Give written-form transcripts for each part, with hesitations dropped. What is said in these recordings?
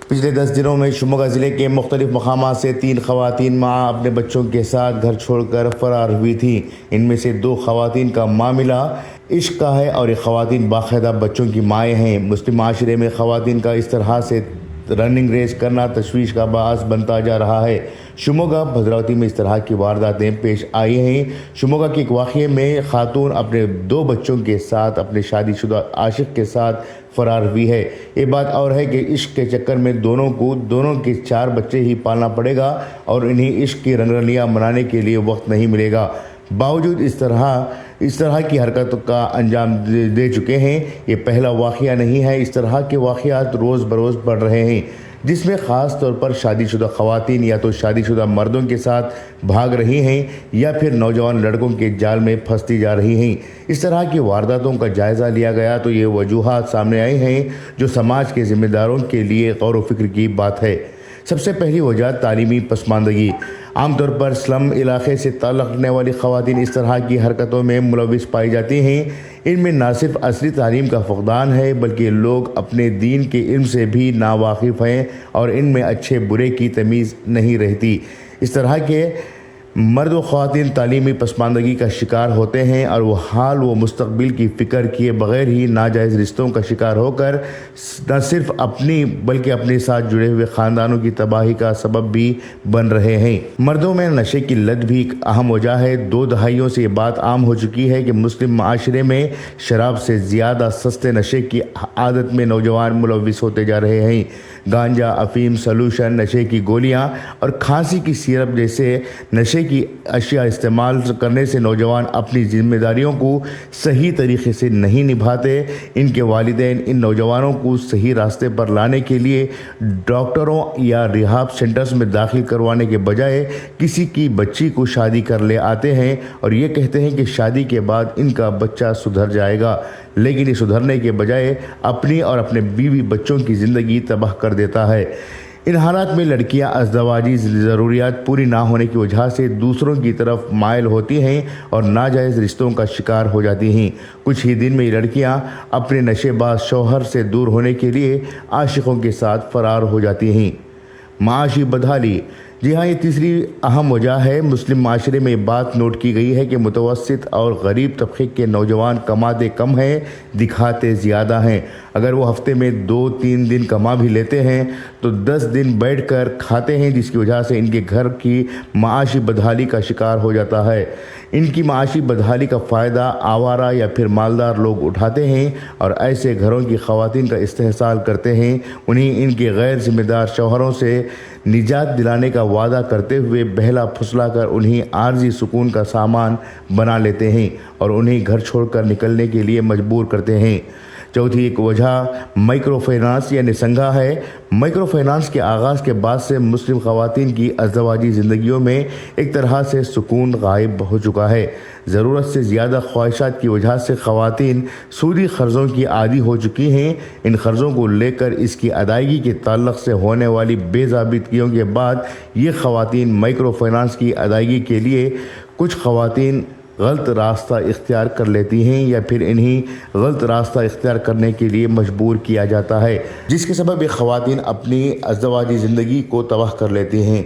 پچھلے 10 دنوں میں شموگا ضلع کے مختلف مقامات سے 3 خواتین ماں اپنے بچوں کے ساتھ گھر چھوڑ کر فرار ہوئی تھیں۔ ان میں سے 2 خواتین کا معاملہ عشق کا ہے اور یہ خواتین باقاعدہ بچوں کی مائیں ہیں۔ مسلم معاشرے میں خواتین کا اس طرح سے رننگ ریس کرنا تشویش کا باعث بنتا جا رہا ہے۔ شموگا بھدراوتی میں اس طرح کی وارداتیں پیش آئی ہیں۔ شموگا کے ایک واقعے میں خاتون اپنے 2 بچوں کے ساتھ اپنے شادی شدہ عاشق کے ساتھ فرار ہوئی ہے۔ یہ بات اور ہے کہ عشق کے چکر میں دونوں کے 4 بچے ہی پالنا پڑے گا اور انہیں عشق کی رنگرلیاں منانے کے لیے وقت نہیں ملے گا۔ باوجود اس طرح کی حرکتوں کا انجام دے چکے ہیں۔ یہ پہلا واقعہ نہیں ہے، اس طرح کے واقعات روز بروز بڑھ رہے ہیں، جس میں خاص طور پر شادی شدہ خواتین یا تو شادی شدہ مردوں کے ساتھ بھاگ رہی ہیں یا پھر نوجوان لڑکوں کے جال میں پھنستی جا رہی ہیں۔ اس طرح کی وارداتوں کا جائزہ لیا گیا تو یہ وجوہات سامنے آئے ہیں جو سماج کے ذمہ داروں کے لیے غور و فکر کی بات ہے۔ سب سے پہلی وجہ تعلیمی پسماندگی۔ عام طور پر سلم علاقے سے تعلق رکھنے والی خواتین اس طرح کی حرکتوں میں ملوث پائی جاتی ہیں۔ ان میں نہ صرف اصلی تعلیم کا فقدان ہے بلکہ لوگ اپنے دین کے علم سے بھی ناواقف ہیں اور ان میں اچھے برے کی تمیز نہیں رہتی۔ اس طرح کے مرد و خواتین تعلیمی پسماندگی کا شکار ہوتے ہیں اور وہ مستقبل کی فکر کیے بغیر ہی ناجائز رشتوں کا شکار ہو کر نہ صرف اپنی بلکہ اپنے ساتھ جڑے ہوئے خاندانوں کی تباہی کا سبب بھی بن رہے ہیں۔ مردوں میں نشے کی لت بھی ایک اہم وجہ ہے۔ 2 دہائیوں سے یہ بات عام ہو چکی ہے کہ مسلم معاشرے میں شراب سے زیادہ سستے نشے کی عادت میں نوجوان ملوث ہوتے جا رہے ہیں۔ گانجا، افیم، سلوشن، نشے کی گولیاں اور کھانسی کی سیرپ جیسے نشے کی اشیاء استعمال کرنے سے نوجوان اپنی ذمہ داریوں کو صحیح طریقے سے نہیں نبھاتے۔ ان کے والدین ان نوجوانوں کو صحیح راستے پر لانے کے لیے ڈاکٹروں یا ریہاب سینٹرز میں داخل کروانے کے بجائے کسی کی بچی کو شادی کر لے آتے ہیں اور یہ کہتے ہیں کہ شادی کے بعد ان کا بچہ سدھر جائے گا، لیکن یہ سدھرنے کے بجائے اپنی اور اپنے بیوی بچوں کی زندگی تباہ کر دیتا ہے۔ ان حالات میں لڑکیاں ازدواجی ضروریات پوری نہ ہونے کی وجہ سے دوسروں کی طرف مائل ہوتی ہیں اور ناجائز رشتوں کا شکار ہو جاتی ہیں۔ کچھ ہی دن میں یہ لڑکیاں اپنے نشے باز شوہر سے دور ہونے کے لیے عاشقوں کے ساتھ فرار ہو جاتی ہیں۔ معاشی بدحالی۔ جی ہاں، یہ تیسری اہم وجہ ہے۔ مسلم معاشرے میں یہ بات نوٹ کی گئی ہے کہ متوسط اور غریب طبقے کے نوجوان کماتے کم ہیں، دکھاتے زیادہ ہیں۔ اگر وہ ہفتے میں 2-3 دن کما بھی لیتے ہیں تو 10 دن بیٹھ کر کھاتے ہیں، جس کی وجہ سے ان کے گھر کی معاشی بدحالی کا شکار ہو جاتا ہے۔ ان کی معاشی بدحالی کا فائدہ آوارہ یا پھر مالدار لوگ اٹھاتے ہیں اور ایسے گھروں کی خواتین کا استحصال کرتے ہیں۔ انہیں ان کے غیر ذمہ دار شوہروں سے نجات دلانے کا وعدہ کرتے ہوئے بہلا پھسلا کر انہیں عارضی سکون کا سامان بنا لیتے ہیں اور انہیں گھر چھوڑ کر نکلنے کے لیے مجبور کرتے ہیں۔ چوتھی ایک وجہ مائکرو فائنانس یعنی سنگا ہے۔ مائکرو فائنانس کے آغاز کے بعد سے مسلم خواتین کی ازدواجی زندگیوں میں ایک طرح سے سکون غائب ہو چکا ہے۔ ضرورت سے زیادہ خواہشات کی وجہ سے خواتین سودی قرضوں کی عادی ہو چکی ہیں۔ ان قرضوں کو لے کر اس کی ادائیگی کے تعلق سے ہونے والی بے ضابطگیوں کے بعد یہ خواتین مائکرو فائنانس کی ادائیگی کے لیے کچھ خواتین غلط راستہ اختیار کر لیتی ہیں یا پھر انہیں غلط راستہ اختیار کرنے کے لیے مجبور کیا جاتا ہے، جس کے سبب یہ خواتین اپنی ازدواجی زندگی کو تباہ کر لیتی ہیں۔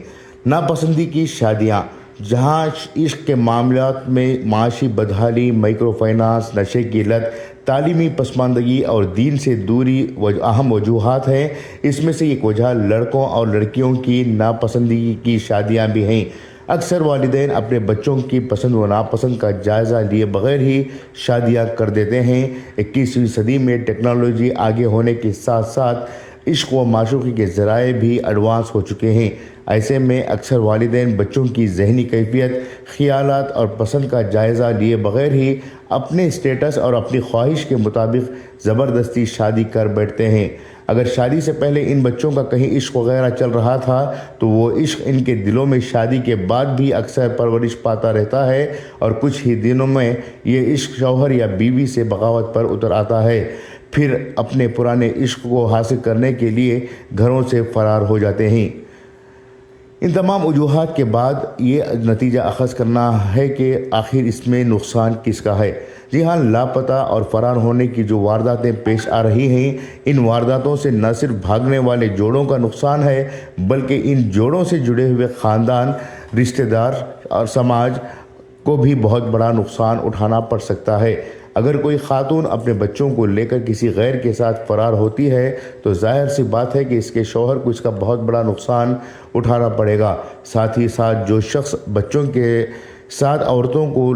ناپسندی کی شادیاں۔ جہاں عشق کے معاملات میں معاشی بدحالی، مائکرو فائنانس، نشے کی لت، تعلیمی پسماندگی اور دین سے دوری اہم وجوہات ہیں، اس میں سے ایک وجہ لڑکوں اور لڑکیوں کی ناپسندی کی شادیاں بھی ہیں۔ اکثر والدین اپنے بچوں کی پسند و ناپسند کا جائزہ لیے بغیر ہی شادیاں کر دیتے ہیں۔ 21ویں صدی میں ٹیکنالوجی آگے ہونے کے ساتھ ساتھ عشق و معشوقی کے ذرائع بھی ایڈوانس ہو چکے ہیں۔ ایسے میں اکثر والدین بچوں کی ذہنی کیفیت، خیالات اور پسند کا جائزہ لیے بغیر ہی اپنے اسٹیٹس اور اپنی خواہش کے مطابق زبردستی شادی کر بیٹھتے ہیں۔ اگر شادی سے پہلے ان بچوں کا کہیں عشق وغیرہ چل رہا تھا تو وہ عشق ان کے دلوں میں شادی کے بعد بھی اکثر پرورش پاتا رہتا ہے اور کچھ ہی دنوں میں یہ عشق شوہر یا بیوی سے بغاوت پر اتر آتا ہے، پھر اپنے پرانے عشق کو حاصل کرنے کے لیے گھروں سے فرار ہو جاتے ہیں۔ ان تمام وجوہات کے بعد یہ نتیجہ اخذ کرنا ہے کہ آخر اس میں نقصان کس کا ہے۔ جی ہاں، لاپتہ اور فرار ہونے کی جو وارداتیں پیش آ رہی ہیں، ان وارداتوں سے نہ صرف بھاگنے والے جوڑوں کا نقصان ہے بلکہ ان جوڑوں سے جڑے ہوئے خاندان، رشتہ دار اور سماج کو بھی بہت بڑا نقصان اٹھانا پڑ سکتا ہے۔ اگر کوئی خاتون اپنے بچوں کو لے کر کسی غیر کے ساتھ فرار ہوتی ہے تو ظاہر سی بات ہے کہ اس کے شوہر کو اس کا بہت بڑا نقصان اٹھانا پڑے گا۔ ساتھ ہی ساتھ جو شخص بچوں کے ساتھ عورتوں کو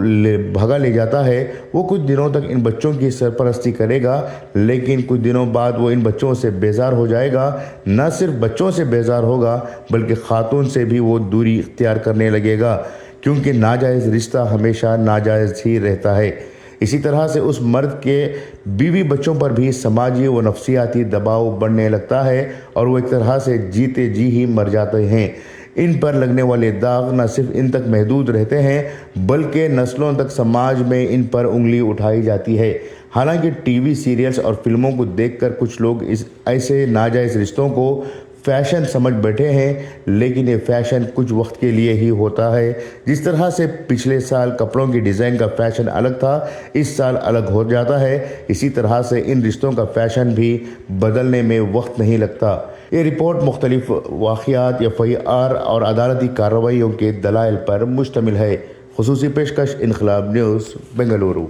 بھگا لے جاتا ہے وہ کچھ دنوں تک ان بچوں کی سرپرستی کرے گا، لیکن کچھ دنوں بعد وہ ان بچوں سے بیزار ہو جائے گا۔ نہ صرف بچوں سے بیزار ہوگا بلکہ خاتون سے بھی وہ دوری اختیار کرنے لگے گا، کیونکہ ناجائز رشتہ ہمیشہ ناجائز ہی رہتا ہے۔ اسی طرح سے اس مرد کے بیوی بچوں پر بھی سماجی و نفسیاتی دباؤ بڑھنے لگتا ہے اور وہ ایک طرح سے جیتے جی ہی مر جاتے ہیں۔ ان پر لگنے والے داغ نہ صرف ان تک محدود رہتے ہیں بلکہ نسلوں تک سماج میں ان پر انگلی اٹھائی جاتی ہے۔ حالانکہ ٹی وی سیریلز اور فلموں کو دیکھ کر کچھ لوگ ایسے ناجائز رشتوں کو فیشن سمجھ بیٹھے ہیں، لیکن یہ فیشن کچھ وقت کے لیے ہی ہوتا ہے۔ جس طرح سے پچھلے سال کپڑوں کی ڈیزائن کا فیشن الگ تھا، اس سال الگ ہو جاتا ہے، اسی طرح سے ان رشتوں کا فیشن بھی بدلنے میں وقت نہیں لگتا۔ یہ رپورٹ مختلف واقعات، FIR اور عدالتی کارروائیوں کے دلائل پر مشتمل ہے۔ خصوصی پیشکش انقلاب نیوز، بنگلورو۔